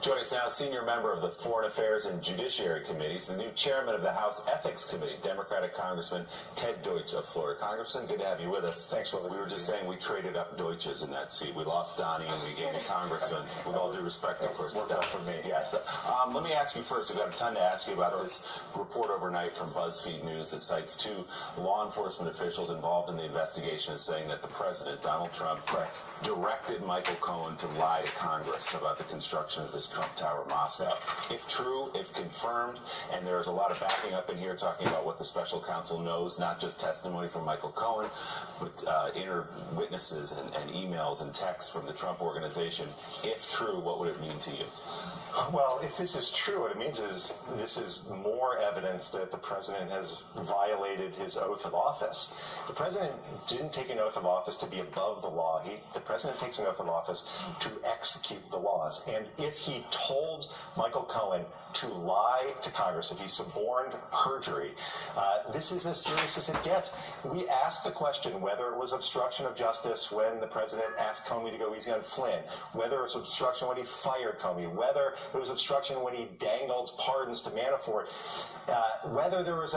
Joining us now, senior member of the Foreign Affairs and Judiciary Committees, the new chairman of the House Ethics Committee, Democratic Congressman Ted Deutsch of Florida. Congressman, good to have you with us. Thanks, Willie. We were just saying we traded up Deutsches in that seat. We lost Donnie and we gained a congressman. With all due respect, of course. Worked out for me. Yes. Let me ask you first. We've got a ton to ask you about this report overnight from BuzzFeed News that cites two law enforcement officials involved in the investigation as saying that the president, Donald Trump, directed Michael Cohen to lie to Congress about the construction of this Trump Tower in Moscow. If true, if confirmed, and there's a lot of backing up in here talking about what the special counsel knows, not just testimony from Michael Cohen, but inner witnesses and emails and texts from the Trump organization. If true, what would it mean to you? Well, if this is true, what it means is this is more evidence that the president has violated his oath of office. The president didn't take an oath of office to be above the law. The president takes an oath of office to execute the laws. And if he told Michael Cohen to lie to Congress, if he suborned perjury, this is as serious as it gets. We asked the question whether it was obstruction of justice when the president asked Comey to go easy on Flynn, whether it was obstruction when he fired Comey, whether it was obstruction when he dangled pardons to Manafort, whether there was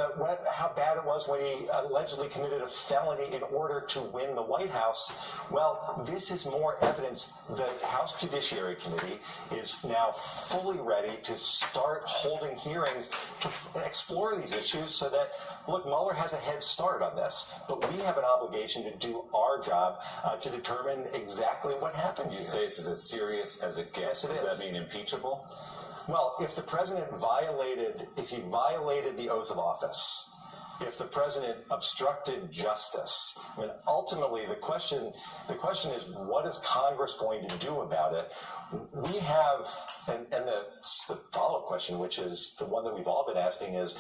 how bad it was when he allegedly committed a felony in order to win the White House. Well, this is more evidence. The House Judiciary Committee is now fully ready to start holding hearings to explore these issues so that, look, Mueller has a head start on this, but we have an obligation to do our job to determine exactly what happened. You say this is as serious as it gets. Yes, it Does is. that mean impeachable? Well, if the president violated the oath of office, if the president obstructed justice, I mean, ultimately the question is, what is Congress going to do about it? We have, and the follow-up question, which is the one that we've all been asking, is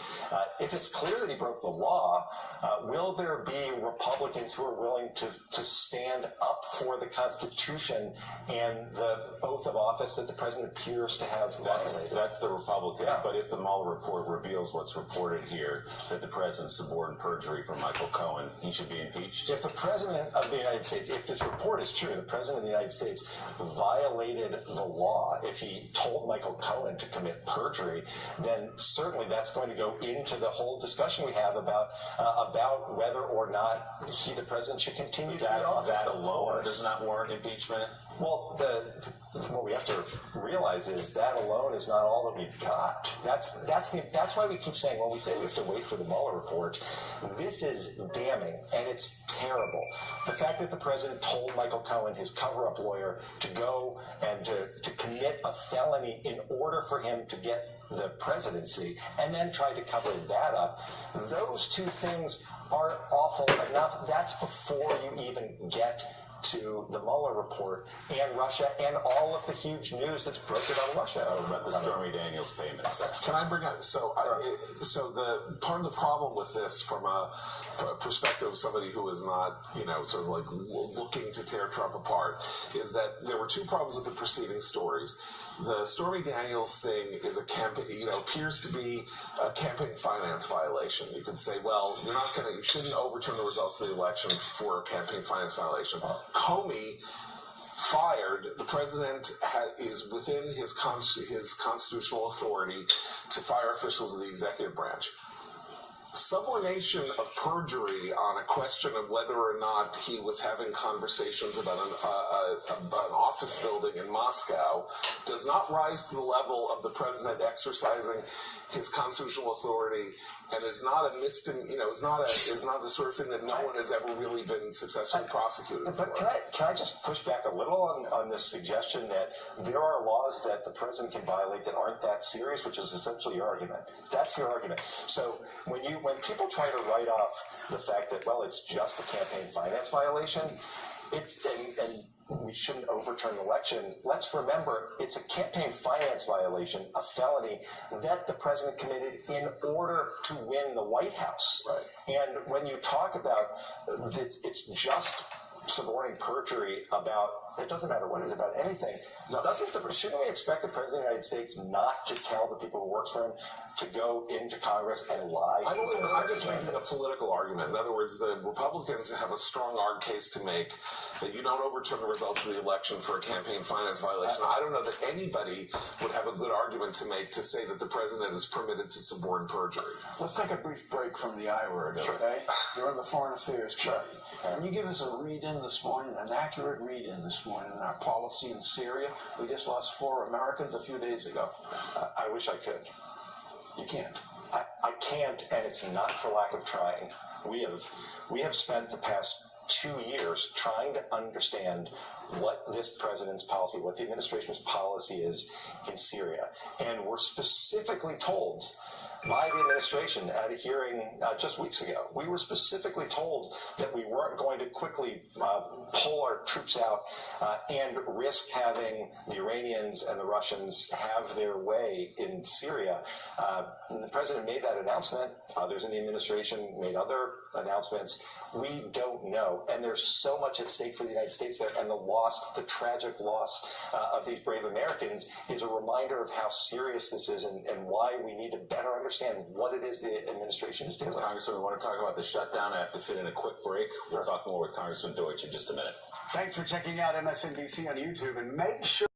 if it's clear that he broke the law, will there be Republicans who are willing to stand up for the Constitution and the oath of office that the president appears to have violated? That's the Republicans. Yeah. But if the Mueller report reveals what's reported here, that the president suborned perjury from Michael Cohen, he should be impeached? If the president of the United States, if this report is true, the president of the United States violated the law, if he told Michael Cohen to commit perjury, then certainly that's going to go into the whole discussion we have about whether or not the president should continue to be in office. That alone does not warrant impeachment? Well, what we have to realize is that alone is not all that we've got. That's why we keep saying, when we say we have to wait for the Mueller report, this is damning and it's terrible. The fact that the president told Michael Cohen, his cover-up lawyer, to go and to commit a felony in order for him to get the presidency, and then tried to cover that up, those two things are awful enough. That's before you even get to the Mueller report and Russia and all of the huge news that's broken on Russia. About the Stormy Daniels payments. Can I bring up, so the part of the problem with this from a perspective of somebody who is not, sort of like looking to tear Trump apart, is that there were two problems with the preceding stories. The Stormy Daniels thing is a campaign, appears to be a campaign finance violation. You could say, well, you shouldn't overturn the results of the election for a campaign finance violation. Comey fired, the president is within his constitutional authority to fire officials of the executive branch. Subordination of perjury on a question of whether or not he was having conversations about an office building in Moscow does not rise to the level of the president exercising his constitutional authority, and is not a is not the sort of thing that no one has ever really been successfully prosecuted for. But can I just push back a little on this suggestion that there are laws that the president can violate that aren't that serious, which is essentially your argument. That's your argument. So when people try to write off the fact that, well, it's just a campaign finance violation, and we shouldn't overturn the election. Let's remember, it's a campaign finance violation, a felony that the president committed in order to win the White House. Right. And when you talk about it's just suborning perjury about, it doesn't matter what it is, about anything. Shouldn't we expect the President of the United States not to tell the people who works for him to go into Congress and lie? I'm just making a political argument. In other words, the Republicans have a strong case to make that you don't overturn the results of the election for a campaign finance violation. I don't know that anybody would have a good argument to make to say that the president is permitted to suborn perjury. Let's take a brief break from the I word, okay? You're in the Foreign Affairs Committee. Can you give us a read-in this morning, an accurate read-in this morning in our policy in Syria? We just lost 4 Americans a few days ago. I wish I could. You can't. I can't, and it's not for lack of trying. We have spent the past 2 years trying to understand what this president's policy, what the administration's policy is in Syria. And we're specifically told by the administration at a hearing just weeks ago, we were specifically told that we weren't going to quickly pull our troops out and risk having the Iranians and the Russians have their way in Syria. And the president made that announcement. Others in the administration made other announcements. We don't know. And there's so much at stake for the United States there. And the tragic loss of these brave Americans is a reminder of how serious this is and why we need to better understand what it is the administration is doing. Congressman, we want to talk about the shutdown. I have to fit in a quick break. We'll talk more with Congressman Deutsch in just a minute. Thanks for checking out MSNBC on YouTube, and make sure